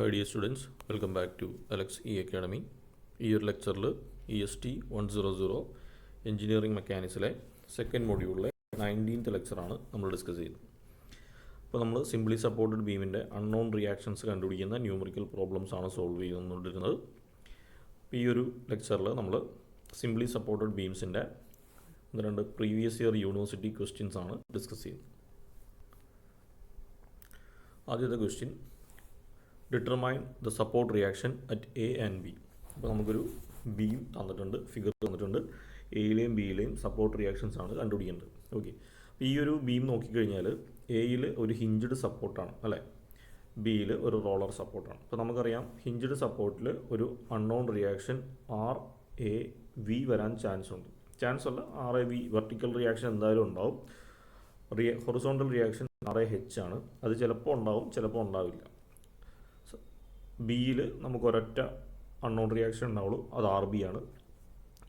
Hi dear students, welcome back to Alex E Academy. ഈ ഒരു ലെക്ചറിൽ EST 100 എഞ്ചിനീയറിംഗ് മെക്കാനിക്സിലെ സെക്കൻഡ് മൊഡ്യൂളിലെ 19th ലെക്ചറാണ് നമ്മൾ ഡിസ്കസ് ചെയ്യുന്നത്. അപ്പോൾ നമ്മൾ സിംപ്ലി സപ്പോർട്ടഡ് ബീമിൻ്റെ അൺനോൺ റിയാക്ഷൻസ് കണ്ടുപിടിക്കുന്ന ന്യൂമറിക്കൽ പ്രോബ്ലംസ് ആണ് സോൾവ് ചെയ്തുകൊണ്ടിരുന്നത്. ഈ ഒരു ലെക്ചറിൽ നമ്മൾ സിംപ്ലി സപ്പോർട്ടഡ് ബീംസിൻ്റെ രണ്ട് പ്രീവിയസ് ഇയർ യൂണിവേഴ്സിറ്റി ക്വസ്റ്റ്യൻസ് ആണ് ഡിസ്കസ് ചെയ്യുന്നത്. ആദ്യത്തെ question, determine the support reaction at A and B. അപ്പോൾ നമുക്കൊരു ബീം തന്നിട്ടുണ്ട്, ഫിഗർ തന്നിട്ടുണ്ട്. എയിലെയും ബിയിലെയും സപ്പോർട്ട് റിയാക്ഷൻസ് ആണ് കണ്ടുപിടിക്കേണ്ടത്. ഓക്കെ, അപ്പോൾ ഈ ഒരു ബീം നോക്കിക്കഴിഞ്ഞാൽ എയിൽ ഒരു ഹിഞ്ച്ഡ് സപ്പോർട്ടാണ് അല്ലേ, ബിയിൽ ഒരു റോളർ സപ്പോർട്ടാണ്. അപ്പോൾ നമുക്കറിയാം ഹിഞ്ച്ഡ് സപ്പോർട്ടിൽ ഒരു unknown reaction R A V വരാൻ ചാൻസ് ഉണ്ട്. ചാൻസ് അല്ല, R A V vertical reaction എന്തായാലും ഉണ്ടാവും. Horizontal reaction R A H ആണ്, അത് ചിലപ്പോൾ ഉണ്ടാവും ചിലപ്പോൾ ഉണ്ടാവില്ല. ബിയിൽ നമുക്ക് ഒരൊറ്റ അൺനോൺ റിയാക്ഷൻ ഉണ്ടാവുള്ളൂ, അത് ആർ ബി ആണ്.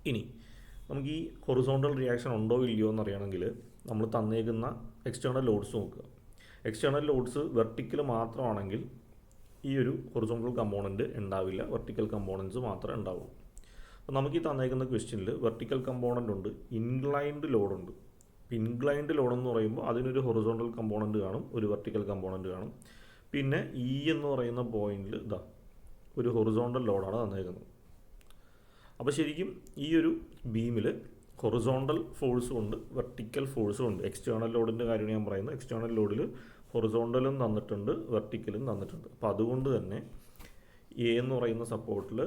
ഇനി നമുക്ക് ഈ ഹൊറിസോണ്ടൽ റിയാക്ഷൻ ഉണ്ടോ ഇല്ലയോ എന്നറിയണമെങ്കിൽ നമ്മൾ തന്നേക്കുന്ന എക്സ്റ്റേണൽ ലോഡ്സ് നോക്കുക. എക്സ്റ്റേണൽ ലോഡ്സ് വെർട്ടിക്കൽ മാത്രമാണെങ്കിൽ ഈ ഒരു ഹൊറിസോണ്ടൽ കമ്പോണൻറ്റ് ഉണ്ടാവില്ല, വെർട്ടിക്കൽ കമ്പോണൻസ് മാത്രമേ ഉണ്ടാവുള്ളൂ. അപ്പോൾ നമുക്ക് ഈ തന്നേക്കുന്ന ക്വസ്റ്റ്യനിൽ വെർട്ടിക്കൽ കമ്പോണൻ്റ് ഉണ്ട്, ഇൻക്ലൈൻഡ് ലോഡുണ്ട്. ഇൻക്ലൈൻഡ് ലോഡെന്ന് പറയുമ്പോൾ അതിനൊരു ഹൊറിസോണ്ടൽ കമ്പോണൻറ്റ് കാണും, ഒരു വെർട്ടിക്കൽ കമ്പോണൻറ്റ് കാണും. പിന്നെ ഇ എന്ന് പറയുന്ന പോയിന്റിൽ ഇതാ ഒരു ഹൊറിസോണ്ടൽ ലോഡാണ് തന്നേക്കുന്നത്. അപ്പോൾ ശരിക്കും ഈ ഒരു ബീമിൽ ഹൊറിസോണ്ടൽ ഫോഴ്സും ഉണ്ട്, വെർട്ടിക്കൽ ഫോഴ്സും ഉണ്ട്. എക്സ്റ്റേണൽ ലോഡിൻ്റെ കാര്യമാണ് ഞാൻ പറയുന്നത്. എക്സ്റ്റേണൽ ലോഡിൽ ഹൊറിസോണ്ടലും തന്നിട്ടുണ്ട്, വെർട്ടിക്കലും തന്നിട്ടുണ്ട്. അപ്പോൾ അതുകൊണ്ട് തന്നെ എ എന്ന് പറയുന്ന സപ്പോർട്ടിൽ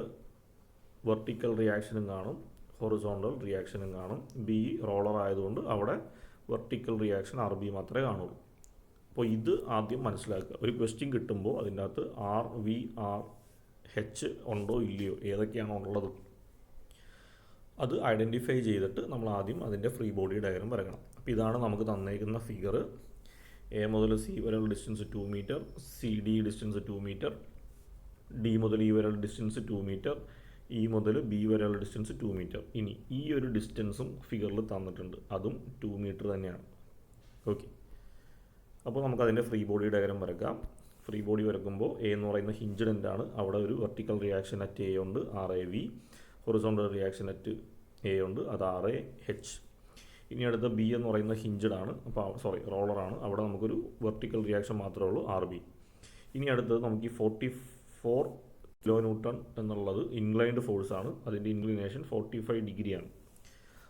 വെർട്ടിക്കൽ റിയാക്ഷനും കാണും, ഹൊറിസോണ്ടൽ റിയാക്ഷനും കാണും. ബി റോളർ ആയതുകൊണ്ട് അവിടെ വെർട്ടിക്കൽ റിയാക്ഷൻ ആർ ബി മാത്രമേ കാണുള്ളൂ. അപ്പോൾ ഇത് ആദ്യം മനസ്സിലാക്കുക. ഒരു ക്വസ്റ്റ്യൻ കിട്ടുമ്പോൾ അതിൻ്റെ അകത്ത് ആർ വി ആർ എച്ച് ഉണ്ടോ ഇല്ലയോ, ഏതൊക്കെയാണോ ഉള്ളത് അത് ഐഡൻറ്റിഫൈ ചെയ്തിട്ട് നമ്മൾ ആദ്യം അതിൻ്റെ ഫ്രീ ബോഡി ഡയഗ്രം വരക്കണം. അപ്പോൾ ഇതാണ് നമുക്ക് തന്നേക്കുന്ന ഫിഗർ. എ മുതൽ സി വരെയുള്ള distance 2 metre, C D distance 2 metre, D മുതൽ ഇ വരെയുള്ള ഡിസ്റ്റൻസ് 2 മീറ്റർ, ഇ മുതൽ ബി വരെയുള്ള ഡിസ്റ്റൻസ് 2 മീറ്റർ. ഇനി ഈ ഒരു ഡിസ്റ്റൻസും ഫിഗറിൽ തന്നിട്ടുണ്ട്, അതും 2 മീറ്റർ തന്നെയാണ്. ഓക്കെ, അപ്പോൾ നമുക്കതിൻ്റെ ഫ്രീ ബോഡി ഡയഗ്രം വരക്കാം. ഫ്രീ ബോഡി വരക്കുമ്പോൾ എ എന്ന് പറയുന്ന ഹിഞ്ച്ഡ് എൻഡാണ്, അവിടെ ഒരു വെർട്ടിക്കൽ റിയാക്ഷൻ അറ്റ് എ ഉണ്ട്, R A V. Horizontal reaction at A ഉണ്ട്, അത് ആർ എ എച്ച്. ഇനി അടുത്ത ബി എന്ന് പറയുന്ന ഹിഞ്ച്ഡ് ആണ്, അപ്പോൾ റോളറാണ്, അവിടെ നമുക്കൊരു വെർട്ടിക്കൽ റിയാക്ഷൻ മാത്രമേ ഉള്ളൂ, ആർ ബി. ഇനി അടുത്തത് നമുക്ക് ഈ 44 കിലോ ന്യൂട്ടൺ എന്നുള്ളത് ഇൻക്ലൈൻഡ് ഫോഴ്സാണ്, അതിൻ്റെ ഇൻക്ലിനേഷൻ 45 ഡിഗ്രിയാണ്.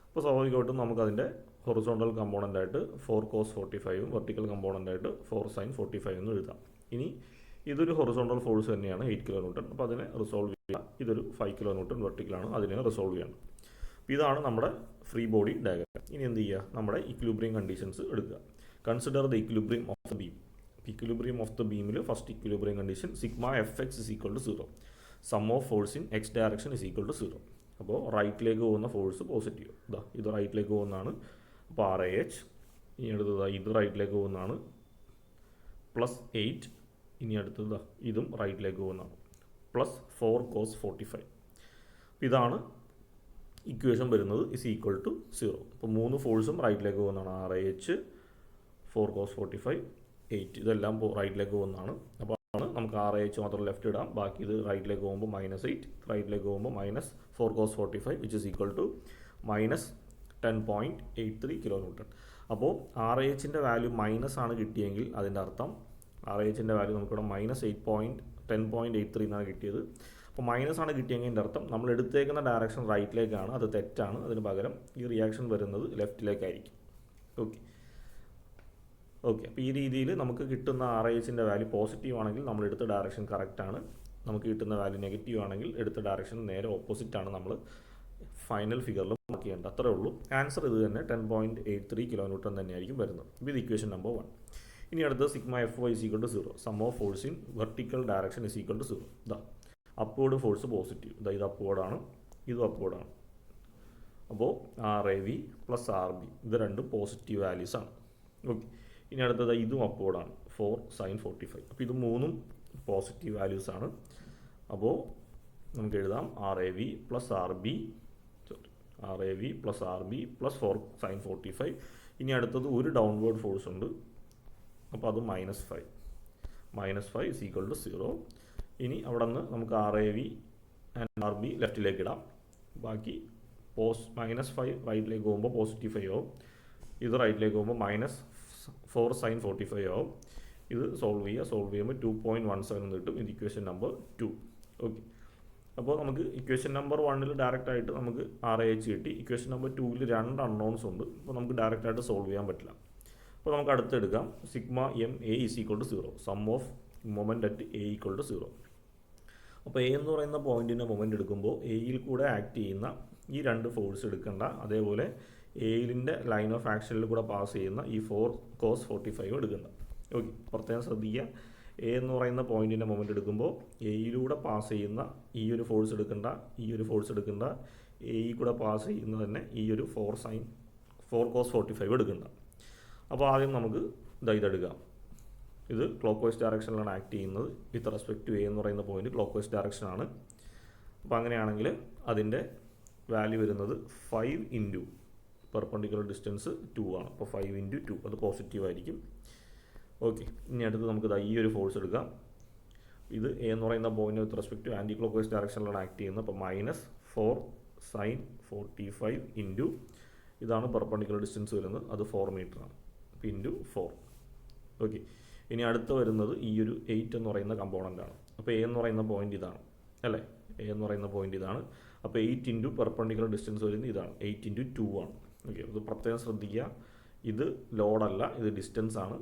അപ്പോൾ സ്വാഭാവികമായിട്ടും നമുക്കതിൻ്റെ ഹൊറിസോണ്ടൽ കമ്പോണൻ്റായിട്ട് 4 cos 45ഉം വെർട്ടിക്കൽ കമ്പോണൻ്റായിട്ട് 4 sin 45 എന്ന് എഴുതാം. ഇനി ഇതൊരു ഹൊറിസോണ്ടൽ ഫോഴ്സ് തന്നെയാണ് 8 കിലോ ന്യൂട്ടൺ, അപ്പോൾ അതിനെ റിസോൾവ് ചെയ്യുക. ഇതൊരു 5 കിലോ ന്യൂട്ടൺ വെർട്ടിക്കലാണ്, അതിനെ റിസോൾവ് ചെയ്യണം. അപ്പോൾ ഇതാണ് നമ്മുടെ ഫ്രീ ബോഡി ഡയഗ്രം. ഇനി എന്ത് ചെയ്യുക, നമ്മുടെ ഇക്വിലിബ്രിയം കണ്ടീഷൻസ് എടുക്കുക. Consider the equilibrium of the beam. Equilibrium of the ബീമിൽ first equilibrium condition sigma F X is equal to 0, sum of force in X direction is equal to 0. അപ്പോൾ റൈറ്റിലേക്ക് പോകുന്ന force positive, ഇത് റൈറ്റിലേക്ക് പോകുന്നതാണ്, അപ്പോൾ R A H. ഇനി അടുത്തത് ഇത് റൈറ്റിലേക്ക് പോകുന്നതാണ്, +8. ഇനി അടുത്തത് ഇതും റൈറ്റിലേക്ക് പോകുന്നതാണ്, +4 cos 45. അപ്പോൾ ഇതാണ് ഇക്വേഷൻ വരുന്നത്, ഇസ് ഈക്വൽ ടു 0. അപ്പോൾ 3 ഫോഴ്സും റൈറ്റിലേക്ക് പോകുന്നതാണ്, ആർ എ എച്ച്, 4 cos 45, 8, ഇതെല്ലാം റൈറ്റിലേക്ക് പോകുന്നതാണ്. അപ്പോൾ നമുക്ക് ആർ എ എച്ച് മാത്രം ലെഫ്റ്റ് ഇടാം, ബാക്കി ഇത് റൈറ്റിലേക്ക് പോകുമ്പോൾ -8, റൈറ്റിലേക്ക് പോകുമ്പോൾ -4 cos 45 which is equal to -10.83 kilo newton. അപ്പോൾ ആർ എ എച്ചിൻ്റെ വാല്യൂ മൈനസ് ആണ് കിട്ടിയെങ്കിൽ അതിൻ്റെ അർത്ഥം ആർ എ എച്ചിൻ്റെ വാല്യൂ നമുക്കിവിടെ -10.83 എന്നാണ് കിട്ടിയത്. അപ്പോൾ മൈനസ് ആണ് കിട്ടിയെങ്കിൽ അതിൻ്റെ അർത്ഥം നമ്മൾ എടുത്തേക്കുന്ന ഡയറക്ഷൻ റൈറ്റിലേക്കാണ്, അത് തെറ്റാണ്. അതിന് പകരം ഈ റിയാക്ഷൻ വരുന്നത് ലെഫ്റ്റിലേക്കായിരിക്കും. ഓക്കെ, അപ്പോൾ ഈ രീതിയിൽ നമുക്ക് കിട്ടുന്ന ആർ എ എച്ചിൻ്റെ വാല്യൂ പോസിറ്റീവ് ആണെങ്കിൽ നമ്മൾ എടുത്ത ഡയറക്ഷൻ കറക്റ്റാണ്, നമുക്ക് കിട്ടുന്ന വാല്യൂ നെഗറ്റീവ് ആണെങ്കിൽ എടുത്ത ഡയറക്ഷൻ നേരെ ഓപ്പോസിറ്റാണ് നമ്മൾ ഫൈനൽ ഫിഗറിൽ മാർക്ക് ചെയ്യേണ്ടത്. അത്രേ ഉള്ളൂ. ആൻസർ ഇത് തന്നെ, 10.83 കിലോ ന്യൂട്ടൺ തന്നെയായിരിക്കും വരുന്നത്. ഇത് ഇക്വേഷൻ നമ്പർ 1. ഇനി അടുത്തത് sigma F Y is equal to 0, sum of force in vertical direction is equal to 0. Upward force positive, ഇത് അപ്വേർഡാണ്, ഇതും അപ്വേർഡാണ്. അപ്പോൾ R A V plus R B ഇത് രണ്ടും പോസിറ്റീവ് വാല്യൂസ് ആണ്. ഓക്കെ, ഇനി അടുത്തത് ഇതും അപ്വേർഡാണ്, 4 sin 45. അപ്പോൾ ഇത് മൂന്നും പോസിറ്റീവ് വാല്യൂസ് ആണ്. അപ്പോൾ നമുക്ക് എഴുതാം R A V plus R B plus 4 sin 45. ഇനി അടുത്തത് ഒരു ഡൗൺവേർഡ് ഫോഴ്സ് ഉണ്ട്, അപ്പോൾ അത് -5 is equal to 0. ഇനി അവിടെ നിന്ന് നമുക്ക് RAV ആൻഡ് RB ലെഫ്റ്റിലേക്ക് ഇടാം. ബാക്കി -5 റൈറ്റിലേക്ക് പോകുമ്പോൾ +5 ആവും. ഇത് റൈറ്റിലേക്ക് പോകുമ്പോൾ -4 sin 45 ആവും. ഇത് സോൾവ് ചെയ്യുമ്പോൾ 2.17 എന്ന് കിട്ടും. ഇത് ഇക്വേഷൻ നമ്പർ 2. ഓക്കെ, അപ്പോൾ നമുക്ക് ഇക്വേഷൻ നമ്പർ 1 ഡയറക്റ്റ് ആയിട്ട് നമുക്ക് RAH കിട്ടി. ഇക്വേഷൻ നമ്പർ 2 2 അൺനോൺസ് ഉണ്ട്. അപ്പോൾ നമുക്ക് ഡയറക്റ്റ് ആയിട്ട് സോൾവ് ചെയ്യാൻ പറ്റില്ല. അപ്പോൾ നമുക്ക് അടുത്തെടുക്കാം. Sigma MA = 0, sum of moment at A = 0. അപ്പോൾ A എന്ന് പറയുന്ന പോയിന്റിൻ്റെ മൊമെൻറ്റ് എടുക്കുമ്പോൾ എയിൽ കൂടെ ആക്ട് ചെയ്യുന്ന ഈ 2 ഫോഴ്സ് എടുക്കേണ്ട, അതേപോലെ എയിലിൻ്റെ ലൈൻ ഓഫ് ആക്ഷനിൽ കൂടെ പാസ് ചെയ്യുന്ന ഈ 4 cos 45 എടുക്കേണ്ട. ഓക്കെ, പ്രത്യേകം ശ്രദ്ധിക്കുക. A എന്ന് പറയുന്ന പോയിന്റിൻ്റെ മൊമെൻറ്റ് എടുക്കുമ്പോൾ എയിലൂടെ പാസ് ചെയ്യുന്ന ഈ ഒരു ഫോഴ്സ് എടുക്കേണ്ട, എയിൽ കൂടെ പാസ് ചെയ്യുന്ന തന്നെ ഈ ഒരു 4 cos 45 എടുക്കേണ്ട. അപ്പോൾ ആദ്യം നമുക്ക് ഇതെടുക്കാം. ഇത് ക്ലോക്ക് വൈസ് ഡയറക്ഷനിലാണ് ആക്ട് ചെയ്യുന്നത്. വിത്ത് റെസ്പെക്ട് ടു A എന്ന് പറയുന്ന പോയിന്റ് ക്ലോക്ക് വൈസ് ഡയറക്ഷനാണ്. അപ്പോൾ അങ്ങനെയാണെങ്കിൽ അതിൻ്റെ വാല്യൂ വരുന്നത് 5 ഇൻറ്റു പെർപെൻഡിക്കുലർ ഡിസ്റ്റൻസ് 2 ആണ്. അപ്പോൾ 5 ഇൻറ്റു 2 അത് പോസിറ്റീവ് ആയിരിക്കും. ഓക്കെ, ഇനി അടുത്ത് നമുക്ക് ഈ ഒരു ഫോഴ്സ് എടുക്കാം. ഇത് A എന്ന് പറയുന്ന point with respect to anticlockwise ഡയറക്ഷനിലാണ് ആക്ട് ചെയ്യുന്നത്. അപ്പോൾ -4 sin 45 ഇൻറ്റു ഇതാണ് പെർപെൻഡിക്കുലർ ഡിസ്റ്റൻസ് വരുന്നത്, അത് 4 മീറ്ററാണ്. ഇൻറ്റു 4. ഓക്കെ, ഇനി അടുത്ത് വരുന്നത് ഈ ഒരു 8 എന്ന് പറയുന്ന കമ്പോണൻ്റാണ്. അപ്പോൾ A എന്ന് പറയുന്ന പോയിന്റ് ഇതാണ് അല്ലേ, A എന്ന് പറയുന്ന പോയിന്റ് ഇതാണ്. അപ്പോൾ 8 ഇൻറ്റു പെർപെൻഡിക്കുലർ ഡിസ്റ്റൻസ് വരുന്നത് ഇതാണ്, 8 ഇൻറ്റു 2 ആണ്. ഓക്കെ, ഇത് പ്രത്യേകം ശ്രദ്ധിക്കുക. ഇത് ലോഡല്ല, ഇത് ഡിസ്റ്റൻസ് ആണ്.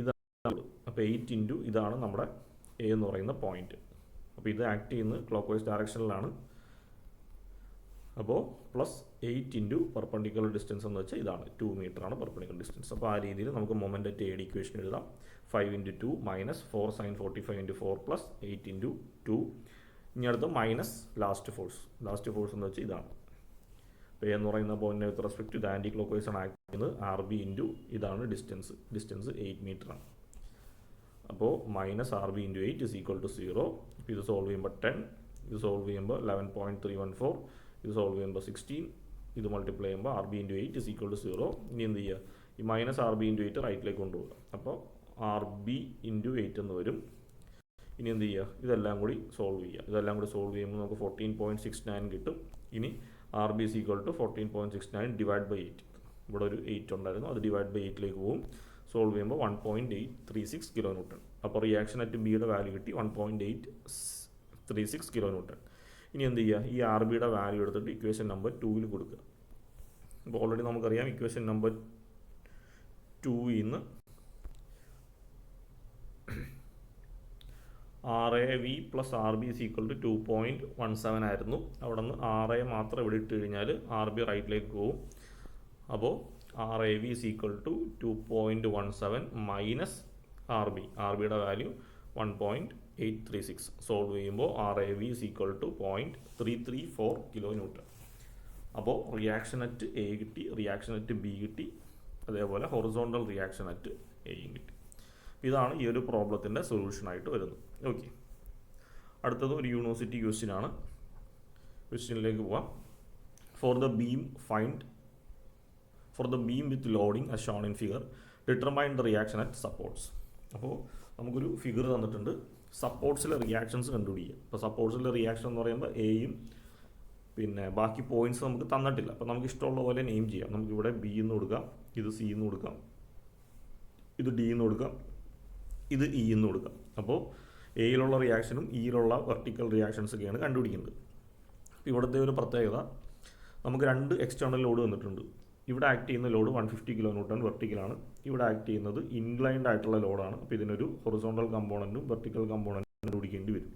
ഇതാണ്. അപ്പോൾ 8 ഇൻറ്റു ഇതാണ് നമ്മുടെ A എന്ന് പറയുന്ന പോയിന്റ്. അപ്പോൾ ഇത് ആക്ട് ചെയ്യുന്നത് ക്ലോക്ക് വൈസ് ഡയറക്ഷനിലാണ്. അപ്പോൾ +8 ഇൻറ്റു പെർപെൻഡിക്കുലർ ഡിസ്റ്റൻസ് എന്ന് വെച്ചാൽ ഇതാണ് 2 മീറ്ററാണ് പെർപെൻഡിക്കുലർ ഡിസ്റ്റൻസ്. അപ്പോൾ ആ രീതിയിൽ നമുക്ക് മൊമെൻ്റ് അറ്റ് A ഇക്വേഷൻ എഴുതാം. 5 ഇൻറ്റു 2 -4 sin 45 ഇൻറ്റു 4 +8 ഇൻറ്റു 2. ഇനി അടുത്ത് മൈനസ് ലാസ്റ്റ് ഫോഴ്സ് എന്ന് വെച്ചാൽ ഇതാണ്. അപ്പോൾ A എന്ന് പറയുന്ന പോയിന്റിനെ with respect to anticlockwise ആണ് ആക്ട് ചെയ്യുന്നത്. RB ഇൻറ്റു ഇതാണ് ഡിസ്റ്റൻസ് 8 മീറ്ററാണ്. അപ്പോൾ -RB ഇൻറ്റു 8 = 0. ഇത് സോൾവ് ചെയ്യുമ്പോൾ 10, ഇത് സോൾവ് ചെയ്യുമ്പോൾ 11.314, ഇത് സോൾവ് ചെയ്യുമ്പോൾ 16, ഇത് മൾട്ടിപ്ലൈ ചെയ്യുമ്പോൾ RB ഇൻറ്റു 8 = 0. ഇനി എന്ത് ചെയ്യുക, ഈ -RB ഇൻറ്റു 8 റൈറ്റിലേക്ക് കൊണ്ടുപോകുക. അപ്പോൾ RB ഇൻറ്റു 8 എന്ന് വരും. ഇനി എന്ത് ചെയ്യുക, ഇതെല്ലാം കൂടി സോൾവ് ചെയ്യുമ്പോൾ നമുക്ക് 14.69 കിട്ടും. ഇനി RB = 14.69 ഡിവൈഡ് ബൈ 8. ഇവിടെ ഒരു 8 ഉണ്ടായിരുന്നു, അത് ഡിവൈഡ് ബൈ 8ലേക്ക് പോകും. സോൾവ് ചെയ്യുമ്പോൾ 1.836 kN. അപ്പോൾ റിയാക്ഷൻ അറ്റ് ബിയുടെ വാല്യൂ കിട്ടി 1.836 kN. ഇനി എന്ത് ചെയ്യുക, ഈ RBയുടെ വാല്യൂ എടുത്തിട്ട് ഇക്വേഷൻ നമ്പർ 2 കൊടുക്കുക. അപ്പോൾ ഓൾറെഡി നമുക്കറിയാം ഇക്വേഷൻ നമ്പർ 2 നിന്ന് RAV + RB = 2.17 ആയിരുന്നു. അവിടെ നിന്ന് RA മാത്രം ഇവിടെ ഇട്ട് കഴിഞ്ഞാൽ RB റൈറ്റിലേക്ക് പോകും. അപ്പോൾ RAV = 2.17 മൈനസ് RBയുടെ വാല്യൂ 1.836. സോൾവ് ചെയ്യുമ്പോൾ RAV = 0.334 kN. അപ്പോൾ റിയാക്ഷൻ അറ്റ് A കിട്ടി, റിയാക്ഷൻ അറ്റ് B കിട്ടി, അതേപോലെ ഹൊറിസോണ്ടൽ റിയാക്ഷൻ അറ്റ് Aയും കിട്ടി. ഇതാണ് ഈ ഒരു പ്രോബ്ലത്തിൻ്റെ സൊല്യൂഷനായിട്ട് വരുന്നത്. ഓക്കെ, അടുത്തത് ഒരു യൂണിവേഴ്സിറ്റി ക്വസ്റ്റ്യനാണ്. ക്വസ്റ്റ്യനിലേക്ക് പോവാം. For the beam with loading as shown in figure, determine the reaction at supports. അപ്പോൾ നമുക്കൊരു ഫിഗർ തന്നിട്ടുണ്ട്, സപ്പോർട്ട്സിലെ റിയാക്ഷൻസ് കണ്ടുപിടിക്കുക. അപ്പോൾ സപ്പോർട്ട്സിലെ റിയാക്ഷൻ എന്ന് പറയുമ്പോൾ എയും പിന്നെ ബാക്കി പോയിന്റ്സ് നമുക്ക് തന്നിട്ടില്ല. അപ്പോൾ നമുക്ക് ഇഷ്ടമുള്ള പോലെ നെയിം ചെയ്യാം. നമുക്കിവിടെ B എന്ന് കൊടുക്കാം, ഇത് C എന്ന് കൊടുക്കാം, ഇത് D എന്ന് കൊടുക്കാം, ഇത് E എന്ന് കൊടുക്കാം. അപ്പോൾ എയിലുള്ള റിയാക്ഷനും ഇയിലുള്ള വെർട്ടിക്കൽ റിയാക്ഷൻസൊക്കെയാണ് കണ്ടുപിടിക്കുന്നത്. ഇവിടുത്തെ ഒരു പ്രത്യേകത, നമുക്ക് 2 എക്സ്റ്റേണൽ ലോഡ് തന്നിട്ടുണ്ട്. ഇവിടെ ആക്ട് ചെയ്യുന്ന ലോഡ് 150 kN വെർട്ടിക്കലാണ്. ഇവിടെ ആക്ട് ചെയ്യുന്നത് ഇൻക്ലൈൻഡ് ആയിട്ടുള്ള ലോഡാണ്. അപ്പോൾ ഇതിനൊരു ഹൊറിസോണ്ടൽ കമ്പോണൻറ്റും വെർട്ടിക്കൽ കമ്പോണൻറ്റും കണ്ടുപിടിക്കേണ്ടി വരും.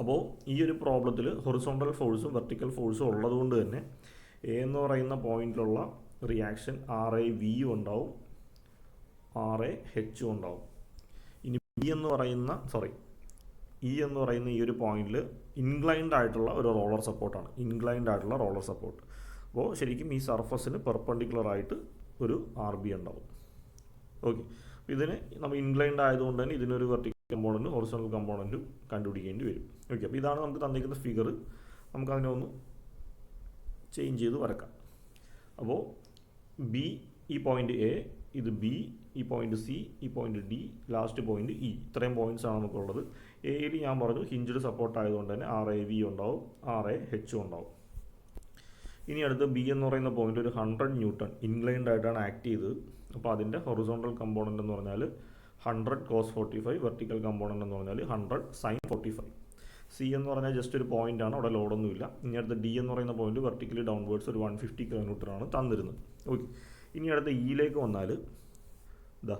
അപ്പോൾ ഈ ഒരു പ്രോബ്ലത്തിൽ ഹൊറിസോണ്ടൽ ഫോഴ്സും വെർട്ടിക്കൽ ഫോഴ്സും ഉള്ളതുകൊണ്ട് തന്നെ A എന്ന് പറയുന്ന പോയിന്റിലുള്ള റിയാക്ഷൻ RAV ഉണ്ടാവും, RAH ഉണ്ടാവും. ഇനി E എന്ന് പറയുന്ന ഈ ഒരു പോയിന്റിൽ ഇൻക്ലൈൻഡ് ആയിട്ടുള്ള ഒരു റോളർ സപ്പോർട്ടാണ്, അപ്പോൾ ശരിക്കും ഈ സർഫസിന് പെർപെൻഡിക്കുലർ ആയിട്ട് ഒരു RB ഉണ്ടാവും. ഓക്കെ, ഇതിന് നമ്മൾ ഇൻക്ലൈൻഡ് ആയതുകൊണ്ട് തന്നെ ഇതിനൊരു വെർട്ടിക്കൽ കമ്പോണൻറ്റും ഹൊറിസോണ്ടൽ കമ്പോണൻറ്റും കണ്ടുപിടിക്കേണ്ടി വരും. ഓക്കെ, അപ്പോൾ ഇതാണ് നമുക്ക് തന്നിരിക്കുന്ന ഫിഗർ. നമുക്കതിനെ ഒന്ന് ചേഞ്ച് ചെയ്ത് വരക്കാം. അപ്പോൾ B ഈ പോയിന്റ് A, ഇത് ബി, ഈ പോയിന്റ് സി, ഈ point D, last point E. ഇത്രയും പോയിന്റ്സ് ആണ് നമുക്കുള്ളത്. എയിൽ ഞാൻ പറഞ്ഞു ഹിഞ്ചഡ് സപ്പോർട്ട് ആയതുകൊണ്ട് തന്നെ RAV ഉണ്ടാവും, RAH ഉണ്ടാവും. ഇനി അടുത്ത് ബി എന്ന് പറയുന്ന പോയിന്റ് ഒരു 100 ന്യൂട്ടൺ ഇൻക്ലൈൻഡ് ആയിട്ടാണ് ആക്ട് ചെയ്തത്. അപ്പോൾ അതിൻ്റെ ഹൊറിസോണ്ടൽ കമ്പോണൻ്റ് എന്ന് പറഞ്ഞാൽ 100 cos 45, വെർട്ടിക്കൽ കമ്പോണൻ്റ് എന്ന് പറഞ്ഞാൽ 100 sin 45. സി എന്ന് പറഞ്ഞാൽ ജസ്റ്റ് ഒരു പോയിന്റ് ആണ്, അവിടെ ലോഡൊന്നുമില്ല. ഇനി അടുത്ത ഡി എന്ന് പറയുന്ന പോയിന്റ് വെർട്ടിക്കലി ഡൗൺവേർഡ്സ് ഒരു 150 kN തന്നിരുന്നത്. ഓക്കെ, ഇനി അടുത്ത ഇയിലേക്ക് വന്നാൽ ഇതാ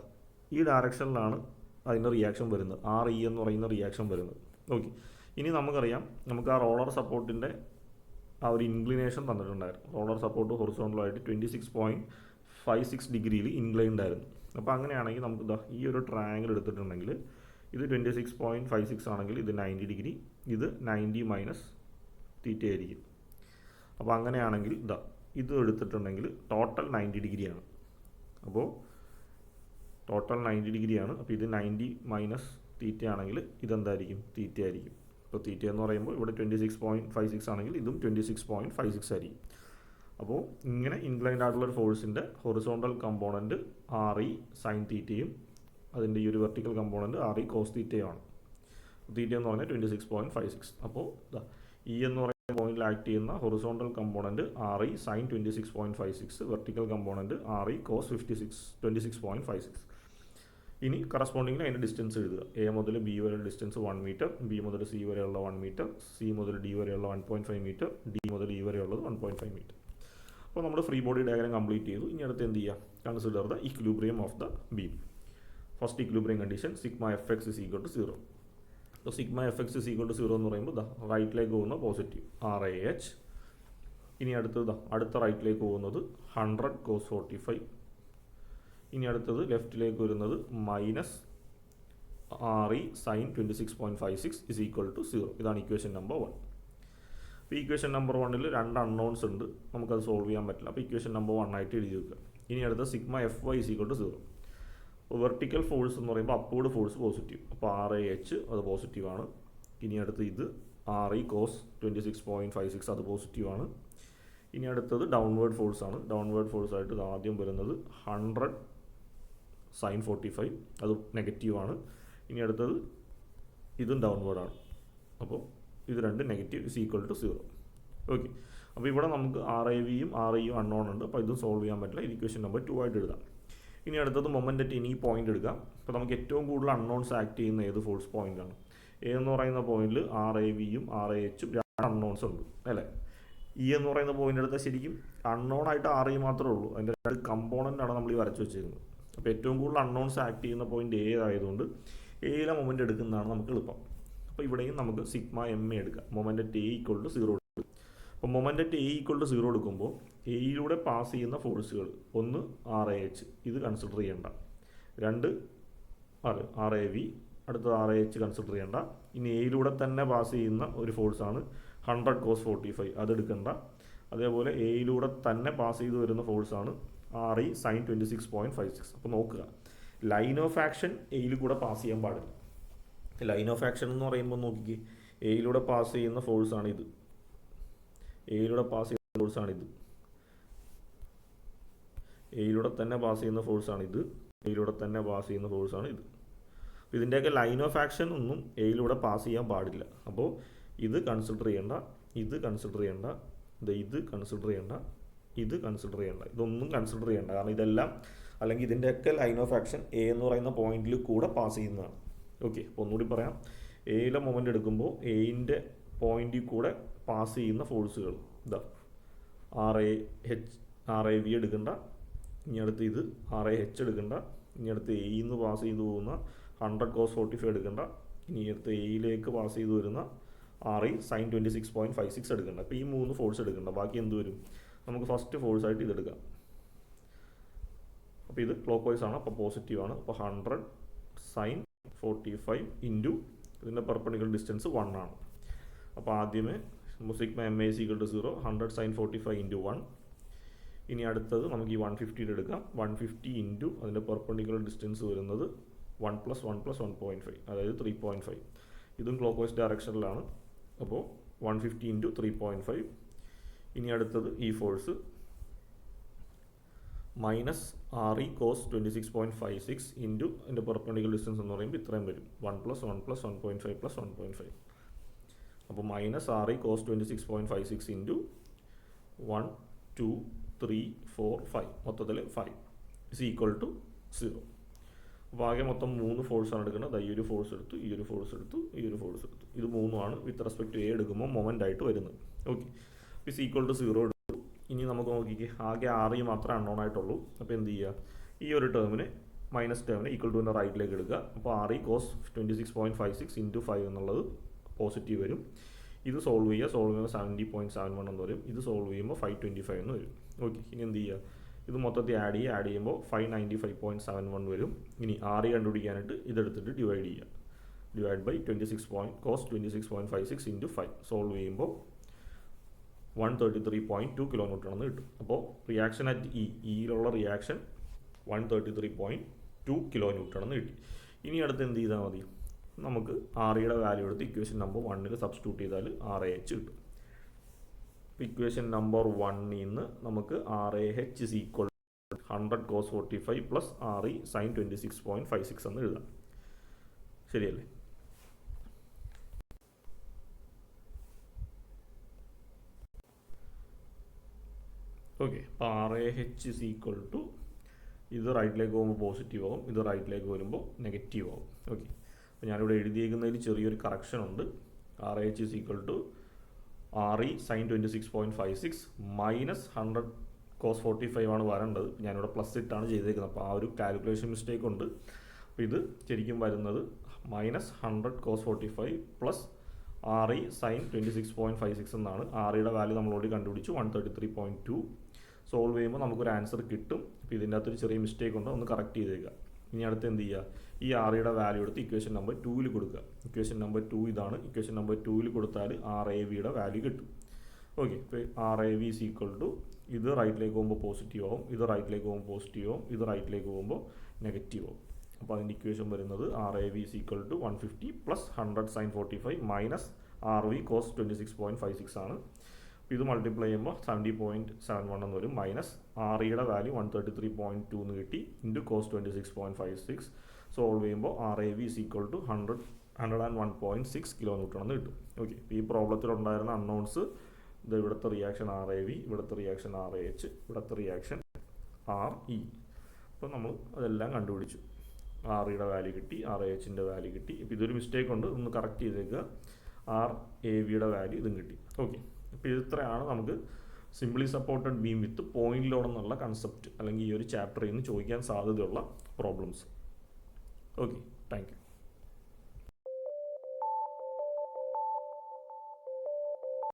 ഈ ഡയറക്ഷനിലാണ് അതിൻ്റെ റിയാക്ഷൻ വരുന്നത്, RE എന്ന് പറയുന്ന റിയാക്ഷൻ വരുന്നത്. ഓക്കെ, ഇനി നമുക്കറിയാം നമുക്ക് ആ റോളർ സപ്പോർട്ടിൻ്റെ ആ ഒരു ഇൻക്ലിനേഷൻ തന്നിട്ടുണ്ടായിരുന്നു. റോളർ സപ്പോർട്ട് ഹൊറിസോണ്ടലായിട്ട് 26.56 ഡിഗ്രിയിൽ ഇൻക്ലൈൻഡ് ആയിരുന്നു. അപ്പോൾ അങ്ങനെയാണെങ്കിൽ നമുക്ക് ഇതാ ഈ ഒരു ട്രയാങ്കിൾ എടുത്തിട്ടുണ്ടെങ്കിൽ ഇത് 26.56 ആണെങ്കിൽ ഇത് 90 ഡിഗ്രി, ഇത് 90 മൈനസ് തീറ്റ ആയിരിക്കും. അപ്പോൾ അങ്ങനെയാണെങ്കിൽ ഇതാ ഇത് എടുത്തിട്ടുണ്ടെങ്കിൽ ടോട്ടൽ 90 ഡിഗ്രിയാണ്. അപ്പോൾ ടോട്ടൽ 90 ഡിഗ്രിയാണ്. അപ്പോൾ ഇത് 90 മൈനസ് തീറ്റ ആണെങ്കിൽ ഇതെന്തായിരിക്കും? തീറ്റ ആയിരിക്കും. അപ്പോൾ തീറ്റ എന്ന് പറയുമ്പോൾ ഇവിടെ 26.56 ആണെങ്കിൽ ഇതും 26.56 ആയിരിക്കും. അപ്പോൾ ഇങ്ങനെ ഇൻക്ലൈൻഡ് ആയിട്ടുള്ളൊരു ഫോഴ്സിൻ്റെ ഹൊറിസോണ്ടൽ കമ്പോണൻറ്റ് RE സൈൻ തീറ്റയും അതിൻ്റെ ഈ ഒരു വെർട്ടിക്കൽ കമ്പോണൻറ്റ് RE കോസ് തീറ്റയുമാണ്. തീറ്റ എന്ന് പറഞ്ഞാൽ 26.56. അപ്പോൾ ഇ എന്ന് പറയുന്ന പോയിന്റിൽ ആക്ട് ചെയ്യുന്ന horizontal component RE sine 26.56, vertical component RE cos 26.56. ഇനി കറസ്പോണ്ടിങ്ങിൽ അതിൻ്റെ ഡിസ്റ്റൻസ് എഴുതുക. എ മുതൽ ബി വരെയുള്ള ഡിസ്റ്റൻസ് 1 മീറ്റർ, ബി മുതൽ സി വരെയുള്ള 1 മീറ്റർ, സി മുതൽ ഡി വരെയുള്ള 1.5 മീറ്റർ, ഡി മുതൽ ഇ വരെയുള്ളത് 1.5 മീറ്റർ. അപ്പോൾ നമ്മൾ ഫ്രീ ബോഡി ഡയഗ്രാം കംപ്ലീറ്റ് ചെയ്തു. ഇനി അടുത്ത് എന്ത് ചെയ്യുക? Consider the equilibrium of the beam. First equilibrium condition sigma FX is equal to 0. അപ്പോൾ sigma FX is equal to 0 എന്ന് പറയുമ്പോൾ റൈറ്റിലേക്ക് പോകുന്ന പോസിറ്റീവ് RAH. ഇനി അടുത്ത റൈറ്റിലേക്ക് പോകുന്നത് 100 cos 45. ഇനി അടുത്തത് ലെഫ്റ്റിലേക്ക് വരുന്നത് minus RE sine 26.56 is equal to 0. ഇതാണ് ഇക്വേഷൻ നമ്പർ 1. അപ്പോൾ ഇക്വേഷൻ നമ്പർ 1ൽ 2 അൺനോൺസ് ഉണ്ട്, നമുക്കത് സോൾവ് ചെയ്യാൻ പറ്റില്ല. അപ്പോൾ ഇക്വേഷൻ നമ്പർ 1 ആയിട്ട് എഴുതി വെക്കുക. ഇനി അടുത്ത sigma FY is equal to 0. അപ്പോൾ വെർട്ടിക്കൽ ഫോഴ്സ് എന്ന് പറയുമ്പോൾ അപ്വേർഡ് ഫോഴ്സ് പോസിറ്റീവ്, അപ്പോൾ RAH അത് പോസിറ്റീവാണ്. ഇനി അടുത്ത് ഇത് RE കോസ് 26.56 അത് പോസിറ്റീവാണ്. ഇനി അടുത്തത് ഡൗൺവേർഡ് ഫോഴ്സാണ്. ഡൗൺവേർഡ് ഫോഴ്സായിട്ട് ആദ്യം വരുന്നത് 100 സൈൻ 45 അത് നെഗറ്റീവാണ്. ഇനി അടുത്തത് ഇതും ഡൗൺവേർഡാണ്. അപ്പോൾ ഇത് രണ്ട് negative is equal to 0. Okay, അപ്പോൾ ഇവിടെ നമുക്ക് RAVയും REയും അൺനോൺ ഉണ്ട്, അപ്പോൾ ഇതും സോൾവ് ചെയ്യാൻ പറ്റില്ല. ഇക്വേഷൻ നമ്പർ 2 ആയിട്ട് എഴുതാം. ഇനി അടുത്തത് മൊമെൻ്റ് അറ്റ് ഈ പോയിന്റ് എടുക്കാം. അപ്പോൾ നമുക്ക് ഏറ്റവും കൂടുതൽ അൺനോൺസ് ആക്ട് ചെയ്യുന്ന ഏത് ഫോഴ്സ് പോയിൻ്റാണ്? എ എന്ന് പറയുന്ന പോയിന്റിൽ RAVയും RAHും 2 അൺനോൺസ് ഉണ്ട് അല്ലേ. ഇ എന്ന് പറയുന്ന പോയിന്റ് എടുത്താൽ ശരിക്കും അൺനോൺ ആയിട്ട് RE മാത്രമേ ഉള്ളൂ, അതിൻ്റെ 2 കമ്പോണൻ്റ് ആണ് നമ്മൾ ഈ വരച്ച് വെച്ചിരിക്കുന്നത്. അപ്പോൾ ഏറ്റവും കൂടുതൽ അൺനോൺസ് ആക്ട് ചെയ്യുന്ന പോയിന്റ് എ ആയതുകൊണ്ട് എയിലെ മൊമെൻ്റ് എടുക്കുന്നതാണ് നമുക്ക് എളുപ്പം. അപ്പോൾ ഇവിടെയും നമുക്ക് സിഗ്മ MA എടുക്കാം. Moment at A equal to 0. അപ്പോൾ moment at A equal to 0 എടുക്കുമ്പോൾ എയിലൂടെ പാസ് ചെയ്യുന്ന ഫോഴ്സുകൾ ഒന്ന് RAH, ഇത് കൺസിഡർ ചെയ്യേണ്ട. 2 RAV, അടുത്തത് RAH കൺസിഡർ ചെയ്യേണ്ട. ഇനി എയിലൂടെ തന്നെ പാസ് ചെയ്യുന്ന ഒരു ഫോഴ്സാണ് 100 cos 45, അതെടുക്കണ്ട. അതേപോലെ എയിലൂടെ തന്നെ പാസ് ചെയ്ത് വരുന്ന ഫോഴ്സാണ് RE സൈൻ 26.56. അപ്പോൾ നോക്കുക, ലൈൻ ഓഫ് ആക്ഷൻ എയിൽ കൂടെ പാസ് ചെയ്യാൻ പാടില്ല. ലൈൻ ഓഫ് ആക്ഷൻ എന്ന് പറയുമ്പോൾ നോക്കിക്കേ, എയിലൂടെ പാസ് ചെയ്യുന്ന ഫോഴ്സാണ് ഇത്, എയിലൂടെ പാസ് ചെയ്യുന്ന ഫോഴ്സാണ് ഇത്, എയിലൂടെ തന്നെ പാസ് ചെയ്യുന്ന ഫോഴ്സാണ് ഇത്, എയിലൂടെ തന്നെ പാസ് ചെയ്യുന്ന ഫോഴ്സാണ് ഇത്. ഇതിൻ്റെയൊക്കെ ലൈൻ ഓഫ് ആക്ഷൻ ഒന്നും എയിലൂടെ പാസ് ചെയ്യാൻ പാടില്ല. അപ്പോൾ ഇത് കൺസിഡർ ചെയ്യേണ്ട, ഇത് കൺസിഡർ ചെയ്യേണ്ട, ഇത് കൺസിഡർ ചെയ്യേണ്ട, ഇത് കൺസിഡർ ചെയ്യേണ്ട, ഇതൊന്നും കൺസിഡർ ചെയ്യേണ്ട. കാരണം ഇതെല്ലാം അല്ലെങ്കിൽ ഇതിൻ്റെയൊക്കെ ലൈൻ ഓഫ് ആക്ഷൻ എ എന്ന് പറയുന്ന പോയിന്റിൽ കൂടെ പാസ് ചെയ്യുന്നതാണ്. ഓക്കെ, അപ്പോൾ ഒന്നുകൂടി പറയാം. എയിലെ മൊമെൻ്റ് എടുക്കുമ്പോൾ എയിൻ്റെ പോയിന്റിൽ കൂടെ പാസ് ചെയ്യുന്ന ഫോഴ്സുകൾ ഇതാ RAV എടുക്കണ്ട. ഇനി അടുത്ത് ഇത് RAH എടുക്കണ്ട. ഇനി അടുത്ത് എയിന്ന് പാസ് ചെയ്ത് പോകുന്ന 100 cos 45 എടുക്കണ്ട. ഇനി അടുത്ത് എയിലേക്ക് പാസ് ചെയ്ത് വരുന്ന RE സൈൻ 26.56 എടുക്കണ്ട. അപ്പോൾ ഈ 3 ഫോഴ്സ് എടുക്കണ്ട. ബാക്കി എന്ത് വരും? നമുക്ക് ഫസ്റ്റ് ഫോഴ്സായിട്ട് ഇതെടുക്കാം. അപ്പോൾ ഇത് ക്ലോക്ക് വൈസ് ആണ്, അപ്പോൾ പോസിറ്റീവാണ്. അപ്പോൾ 100 സൈൻ 45 ഇൻറ്റു ഇതിൻ്റെ പെർപെൻഡിക്കുലർ ഡിസ്റ്റൻസ് 1 ആണ്. അപ്പോൾ ആദ്യമേ സിഗ്മ MA is equal to 0, 100 sine 45 into 1. ഇനി അടുത്തത് നമുക്ക് ഈ 150 എടുക്കാം. 150 ഇൻറ്റു അതിൻ്റെ പെർപെൻഡിക്കുലർ ഡിസ്റ്റൻസ് വരുന്നത് 1 + 1 + 1.5, അതായത് 3.5. ഇതും ക്ലോക്ക് വൈസ് ഡയറക്ഷനിലാണ്. അപ്പോൾ 150 ഇൻറ്റു 3.5. ഇനി അടുത്തത് ഈ force minus R E cos 26.56 into എൻ്റെ പെർപെൻഡിക്കുലർ ഡിസ്റ്റൻസ് എന്ന് പറയുമ്പോൾ ഇത്രയും വരും 1 + 1 + 1.5 + 1.5. അപ്പോൾ minus R E cos 26.56 into 1 2 3 4 5 മൊത്തത്തിൽ 5 ഇസ് ഈക്വൽ ടു 0. അപ്പോൾ ആകെ മൊത്തം 3 ഫോഴ്സാണ് എടുക്കുന്നത്. ഈ ഒരു ഫോഴ്സ് എടുത്തു, ഈ ഒരു ഫോഴ്സ് എടുത്തു, ഈ ഒരു ഫോഴ്സ് എടുത്തു. ഇത് 3ആണ് വിത്ത് റെസ്പെക്ട് ടു എ എടുക്കുമ്പോൾ മൊമെൻ്റ് ആയിട്ട് വരുന്നത്. ഓക്കെ, ഇസ് ഈക്വൽ ടു 0 എടുത്തു. ഇനി നമുക്ക് നോക്കിക്കേ, ആകെ ആർ ഇ മാത്രമേ അൺനോൺ ആയിട്ടുള്ളൂ. അപ്പോൾ എന്ത് ചെയ്യുക, ഈ ഒരു ടേമിന് മൈനസ് ടേമിന് ഈക്വൽ ടു എന്ന റൈറ്റിലേക്ക് എടുക്കുക. അപ്പോൾ ആർ ഇ കോസ് 26.56 ഇൻറ്റു 5 എന്നുള്ളത് പോസിറ്റീവ് വരും. ഇത് സോൾവ് ചെയ്യുമ്പോൾ 70.71 എന്ന് വരും. ഇത് സോൾവ് ചെയ്യുമ്പോൾ 525 എന്ന് വരും. ഓക്കെ, ഇനി എന്ത് ചെയ്യുക, ഇത് മൊത്തത്തിൽ ആഡ് ചെയ്യുമ്പോൾ 595.71 വരും. ഇനി ആർ ഇ കണ്ടുപിടിക്കാനായിട്ട് ഇതെടുത്തിട്ട് ഡിവൈഡ് ചെയ്യുക. ഡിവൈഡ് ബൈ 26 26.56 ഇൻറ്റു 5 സോൾവ് ചെയ്യുമ്പോൾ 133.2 kN ആണെന്ന് കിട്ടും. അപ്പോൾ റിയാക്ഷൻ അറ്റ് ഇയിലുള്ള റിയാക്ഷൻ 133.2 kN ആണെന്ന് കിട്ടി. ഇനി അടുത്ത് എന്ത് ചെയ്താൽ മതി, നമുക്ക് ആർ ഇയുടെ വാല്യൂ എടുത്ത് ഇക്വേഷൻ നമ്പർ 1 സബ്സ്റ്റിറ്റ്യൂട്ട് ചെയ്താൽ ആർ എ എച്ച് കിട്ടും. അപ്പോൾ ഇക്വേഷൻ നമ്പർ 1 നിന്ന് നമുക്ക് R A H is equal 100 cos 45 plus R E sine 26.56 എന്ന് എഴുതാം. ശരിയല്ലേ? ഓക്കെ, അപ്പോൾ R A H is equal to, ഇത് റൈറ്റിലേക്ക് പോകുമ്പോൾ പോസിറ്റീവ് ആവും, ഇത് റൈറ്റിലേക്ക് വരുമ്പോൾ നെഗറ്റീവ് ആവും. ഓക്കെ, അപ്പോൾ ഞാനിവിടെ എഴുതിയേക്കുന്നതിൽ ചെറിയൊരു കറക്ഷൻ ഉണ്ട്. R A H is equal to R E sine 26.56 minus 100 cos 45 ആണ് വരേണ്ടത്. ഞാനിവിടെ പ്ലസ് ഇട്ടാണ് ചെയ്തേക്കുന്നത്. അപ്പോൾ ആ ഒരു കാൽക്കുലേഷൻ മിസ്റ്റേക്ക് ഉണ്ട്. അപ്പോൾ ഇത് ശരിക്കും വരുന്നത് minus 100 cos 45 plus R E sine 26.56 എന്നാണ്. ആർ ഇയുടെ വാല്യൂ നമ്മൾ ഓൾറെഡി കണ്ടുപിടിച്ചു, 133.2. സോൾവ് ചെയ്യുമ്പോൾ നമുക്കൊരു ആൻസർ കിട്ടും. അപ്പോൾ ഇതിൻ്റെ അകത്തൊരു ചെറിയ മിസ്റ്റേക്ക് ഉണ്ട്, ഒന്ന് കറക്റ്റ് ചെയ്തേക്കുക. ഇനി അടുത്ത് എന്ത് ചെയ്യുക, ഈ ആർ ഇയുടെ വാല്യൂ എടുത്ത് ഇക്വേഷൻ നമ്പർ 2 കൊടുക്കുക. ഇക്വേഷൻ നമ്പർ 2 ഇതാണ്. ഇക്വേഷൻ നമ്പർ 2 കൊടുത്താൽ ആർ എ വിയുടെ വാല്യൂ കിട്ടും. ഓക്കെ, ഇപ്പോൾ R A V is equal to, ഇത് റൈറ്റിലേക്ക് പോകുമ്പോൾ പോസിറ്റീവ് ആവും, ഇത് റൈറ്റിലേക്ക് പോകുമ്പോൾ പോസിറ്റീവ് ആവും, ഇത് റൈറ്റിലേക്ക് പോകുമ്പോൾ നെഗറ്റീവ് ആവും. അപ്പോൾ അതിൻ്റെ ഇക്വേഷൻ വരുന്നത് R A V is equal to 150 plus 100 sine 45 minus R V cos 26.56 ആണ്. അപ്പോൾ ഇത് മൾട്ടിപ്ലൈ ചെയ്യുമ്പോൾ 70.71 എന്ന് വരും. മൈനസ് ആർ ഇയുടെ വാല്യൂ 133.2 എന്ന് കിട്ടി, ഇൻറ്റു കോസ് 26.56. സോൾവ് ചെയ്യുമ്പോൾ R A V is equal to 101.6 kN എന്ന് കിട്ടും. ഓക്കെ, ഈ പ്രോബ്ലത്തിലുണ്ടായിരുന്ന അൺനോൺസ് ഇത് ഇവിടുത്തെ റിയാക്ഷൻ ആർ എ വി, ഇവിടുത്തെ റിയാക്ഷൻ ആർ എ എച്ച്, ഇവിടുത്തെ റിയാക്ഷൻ ആർ ഇ. അപ്പോൾ നമ്മൾ അതെല്ലാം കണ്ടുപിടിച്ചു. ആർ ഇയുടെ വാല്യൂ കിട്ടി, ആർ എ എച്ചിൻ്റെ വാല്യൂ കിട്ടി. ഇപ്പോൾ ഇതൊരു മിസ്റ്റേക്ക് ഉണ്ട്, ഒന്ന് കറക്റ്റ് ചെയ്തേക്കുക. ആർ എ വിയുടെ വാല്യൂ ഇതും കിട്ടി. ഓക്കെ, അപ്പോൾ ഇത്രയാണ് നമുക്ക് simply supported beam with point load എന്നുള്ള കൺസെപ്റ്റ് അല്ലെങ്കിൽ ഈ ഒരു ചാപ്റ്ററിൽ നിന്ന് ചോദിക്കാൻ സാധ്യതയുള്ള പ്രോബ്ലംസ്. Okay, thank you.